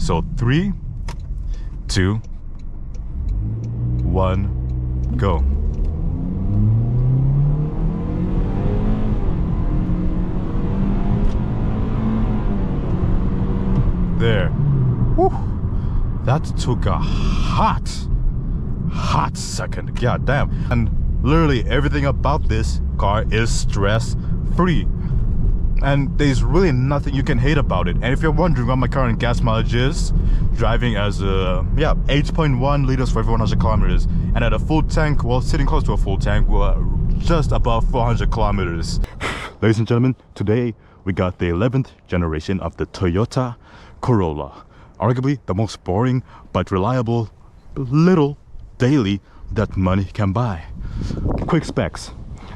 So 3, 2, 1, go. There. Whew. That took a hot second. God damn. And literally everything about this car is stress free, and there's really nothing you can hate about it. And if you're wondering what my current gas mileage is, driving as a 8.1 liters for every 100 kilometers, and at a full tank, well, sitting close to a full tank, we're just above 400 kilometers. Ladies and gentlemen, today we got the 11th generation of the Toyota Corolla, arguably the most boring but reliable little daily that money can buy. Quick specs: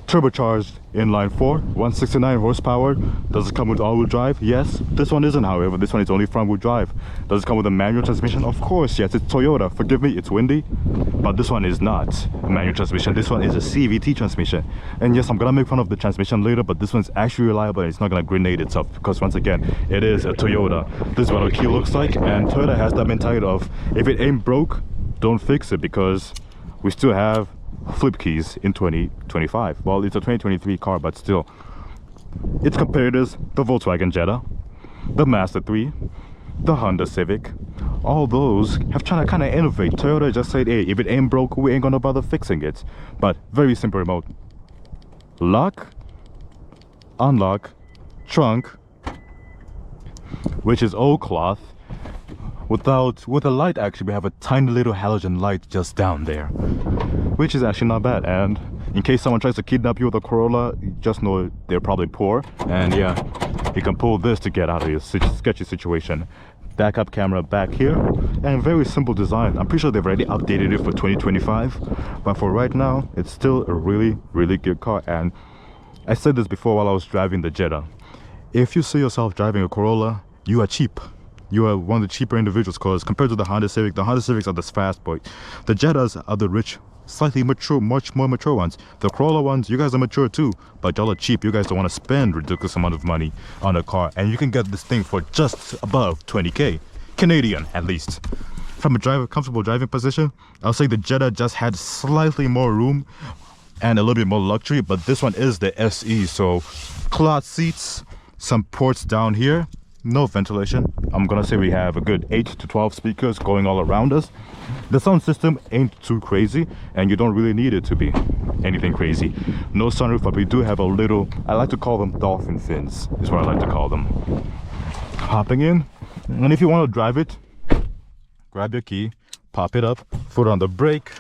turbocharged inline 4, 169 horsepower. Does it come with all-wheel drive? Yes. This one isn't, however. This one is only front-wheel drive. Does it come with a manual transmission? Of course, yes. It's Toyota. Forgive me, it's windy, but this one is not a manual transmission. This one is a CVT transmission. And yes, I'm gonna make fun of the transmission later, but this one's actually reliable, and it's not gonna grenade itself, because once again, it is a Toyota. This is what our key looks like, and Toyota has that mentality of, if it ain't broke, don't fix it, because we still have flip keys in 2025. Well, it's a 2023 car, but still. Its competitors, the Volkswagen Jetta, the Mazda 3, the Honda Civic, all those have tried to kind of innovate. Toyota just said, hey, if it ain't broke, we ain't gonna bother fixing it. But very simple remote. Lock, unlock, trunk, which is old cloth. With a light, actually, we have a tiny little halogen light just down there, which is actually not bad. And in case someone tries to kidnap you with a Corolla, just know they're probably poor, and yeah, you can pull this to get out of your sketchy situation. Backup camera back here, and very simple design. I'm pretty sure they've already updated it for 2025, but for right now, it's still a really good car. And I said this before while I was driving the Jetta: if you see yourself driving a Corolla, you are cheap. You are one of the cheaper individuals, because compared to the Honda Civics are the fast boy. The Jettas are the rich, slightly mature, much more mature ones. The Corolla ones, you guys are mature too, but y'all are cheap. You guys don't want to spend ridiculous amount of money on a car, and you can get this thing for just above 20k Canadian, at least. From a comfortable driving position, I'll say the Jetta just had slightly more room and a little bit more luxury, but this one is the SE. So cloth seats, some ports down here, no ventilation. I'm gonna say we have a good 8 to 12 speakers going all around us. The sound system ain't too crazy, and you don't really need it to be anything crazy. No sunroof, but we do have a little, I like to call them dolphin fins, is what I like to call them. Hopping in, and if you want to drive it, grab your key, pop it up, foot on the brake,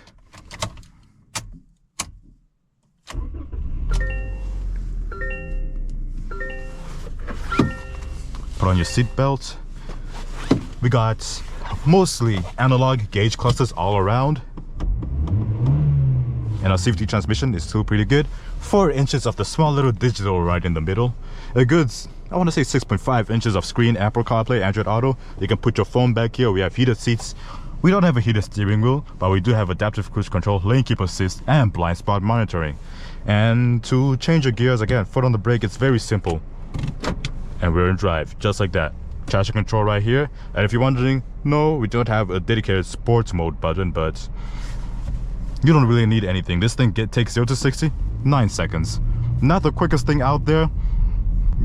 put on your seatbelt. We got mostly analog gauge clusters all around, and our CVT transmission is still pretty good. 4 inches of the small little digital right in the middle. A good, I want to say 6.5 inches of screen, Apple CarPlay, Android Auto. You can put your phone back here. We have heated seats. We don't have a heated steering wheel, but we do have adaptive cruise control, lane keep assist, and blind spot monitoring. And to change your gears, again, foot on the brake, it's very simple. And we're in drive, just like that. Traction control right here. And if you're wondering, no, we don't have a dedicated sports mode button, but you don't really need anything. This thing takes 0 to 60, 9 seconds. Not the quickest thing out there,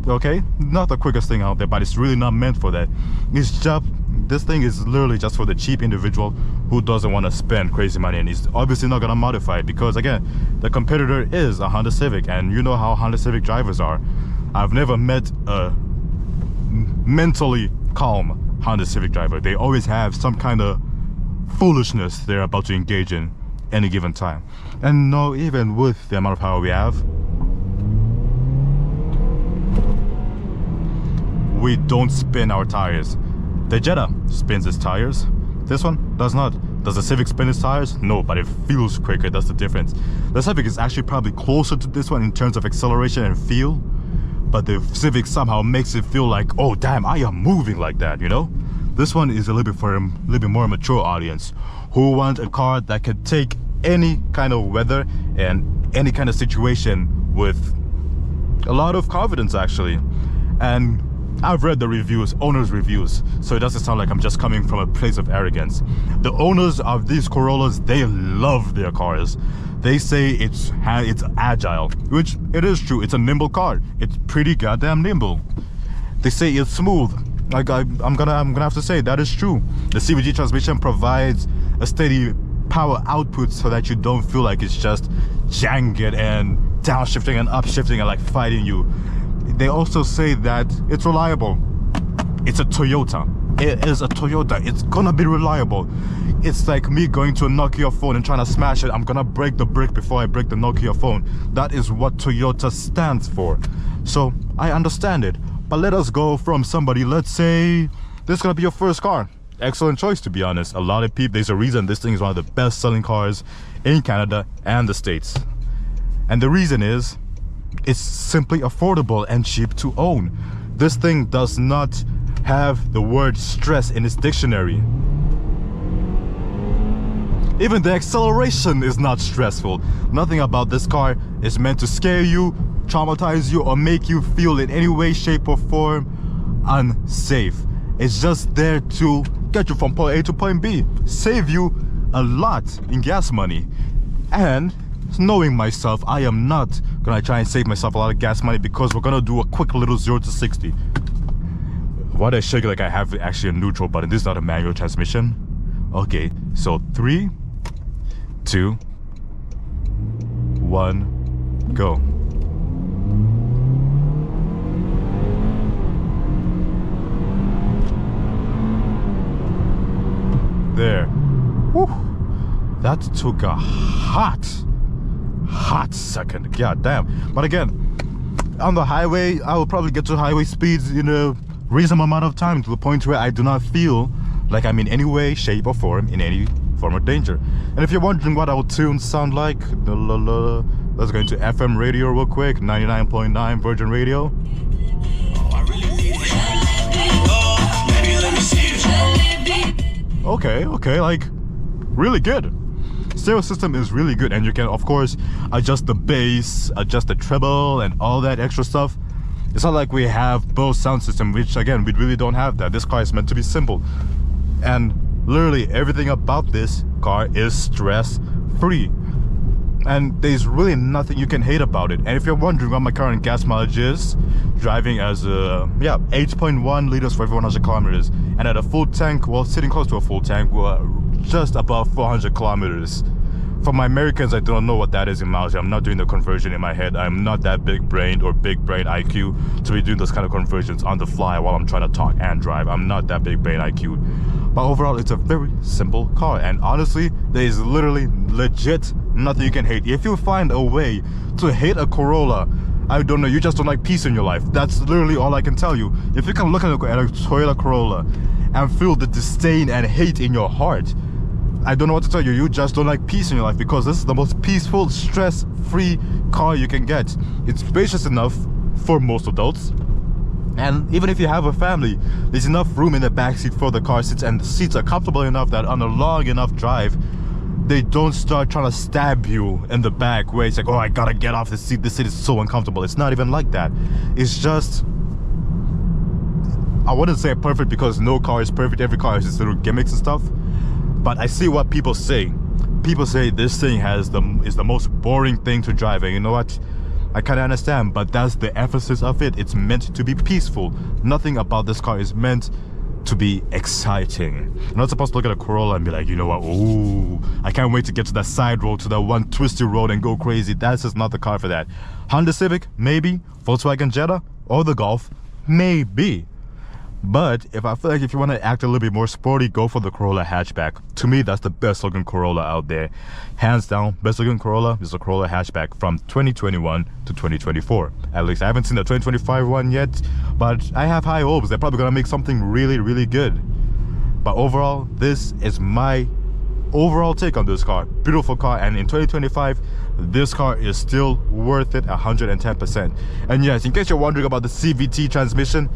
okay? Not the quickest thing out there, but it's really not meant for that. This thing is literally just for the cheap individual who doesn't want to spend crazy money, and he's obviously not gonna modify it, because again, the competitor is a Honda Civic, and you know how Honda Civic drivers are. I've never met a mentally calm Honda Civic driver. They always have some kind of foolishness they're about to engage in any given time. And no, even with the amount of power we have, we don't spin our tires. The Jetta spins its tires. This one does not. Does the Civic spin its tires? No, but it feels quicker. That's the difference. The Civic is actually probably closer to this one in terms of acceleration and feel, but the Civic somehow makes it feel like, oh damn, I am moving like that, you know? This one is a little bit for a little bit more mature audience who want a car that could take any kind of weather and any kind of situation with a lot of confidence, actually. And I've read the reviews, owners' reviews, so it doesn't sound like I'm just coming from a place of arrogance. The owners of these Corollas, they love their cars. They say it's agile, which it is true. It's a nimble car. It's pretty goddamn nimble. They say it's smooth. Like I'm gonna have to say that is true. The CVT transmission provides a steady power output so that you don't feel like it's just jagged and downshifting and upshifting and like fighting you. They also say that it's reliable. It's a Toyota. It is a Toyota. It's gonna be reliable. It's like me going to a Nokia phone and trying to smash it. I'm gonna break the brick before I break the Nokia phone. That is what Toyota stands for. So I understand it. But let us go from somebody, let's say this is gonna be your first car. Excellent choice, to be honest. A lot of people, there's a reason this thing is one of the best selling cars in Canada and the States. And the reason is it's simply affordable and cheap to own. This thing does not have the word stress in its dictionary. Even the acceleration is not stressful. Nothing about this car is meant to scare you, traumatize you, or make you feel in any way, shape, or form unsafe. It's just there to get you from point A to point B, save you a lot in gas money. And knowing myself, I am not gonna try and save myself a lot of gas money because we're gonna do a quick little 0 to 60. Why do I shake it like I have actually a neutral button? This is not a manual transmission. Okay, so 3, 2, 1, go. There. Whew. That took a hot second. God damn. But again, on the highway, I will probably get to highway speeds in a reasonable amount of time to the point where I do not feel like I'm in any way, shape, or form in any form of danger. And if you're wondering what our tunes sound like, let's go into FM radio real quick. 99.9 Virgin Radio. Okay, like really good. Stereo system is really good, and you can of course adjust the bass, adjust the treble, and all that extra stuff. It's not like we have both sound system, which again we really don't have that. This car is meant to be simple, and literally everything about this car is stress free, and there's really nothing you can hate about it. And if you're wondering what my current gas mileage is, driving as a 8.1 liters for every 100 kilometers, and at a full tank, well, sitting close to a full tank, we're just above 400 kilometers. For my Americans, I don't know what that is in miles. I'm not doing the conversion in my head. I'm not that big brain IQ to be doing those kind of conversions on the fly while I'm trying to talk and drive. I'm not that big brain IQ. But overall, it's a very simple car, and honestly, there is literally legit nothing you can hate. If you find a way to hate a Corolla, I don't know, you just don't like peace in your life. That's literally all I can tell you. If you can look at a Toyota Corolla and feel the disdain and hate in your heart, I don't know what to tell you. You just don't like peace in your life, because this is the most peaceful, stress-free car you can get. It's spacious enough for most adults, and even if you have a family, there's enough room in the backseat for the car seats, and the seats are comfortable enough that on a long enough drive, they don't start trying to stab you in the back where it's like, oh, I gotta get off this seat is so uncomfortable. It's not even like that. It's just, I wouldn't say perfect because no car is perfect. Every car has its little gimmicks and stuff. But I see what people say. People say this thing is the most boring thing to drive, and you know what? I kind of understand, but that's the emphasis of it. It's meant to be peaceful. Nothing about this car is meant to be exciting. You're not supposed to look at a Corolla and be like, you know what, ooh, I can't wait to get to that side road, to that one twisty road and go crazy. That's just not the car for that. Honda Civic, maybe. Volkswagen Jetta or the Golf, maybe. But if I feel like if you want to act a little bit more sporty, go for the Corolla hatchback. To me, that's the best looking Corolla out there. Hands down, best looking Corolla is the Corolla hatchback from 2021 to 2024. At least I haven't seen the 2025 one yet, but I have high hopes. They're probably gonna make something really, really good. But overall, this is my overall take on this car. Beautiful car, and in 2025, this car is still worth it 110%. And yes, in case you're wondering about the CVT transmission,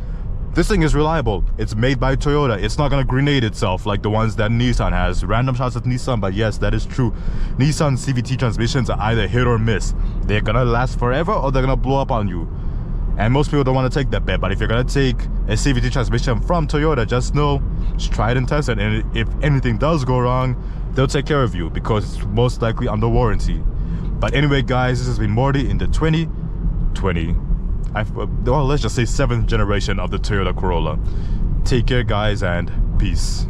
this thing is reliable. It's made by Toyota. It's not gonna grenade itself like the ones that Nissan has. Random shots at Nissan, but yes, that is true. Nissan CVT transmissions are either hit or miss. They're gonna last forever or they're gonna blow up on you. And most people don't want to take that bet, but if you're gonna take a CVT transmission from Toyota, just know, just try it and test it, and if anything does go wrong, they'll take care of you because it's most likely under warranty. But anyway, guys, this has been Morty in the 2020, well, let's just say 7th generation of the Toyota Corolla. Take care, guys, and peace.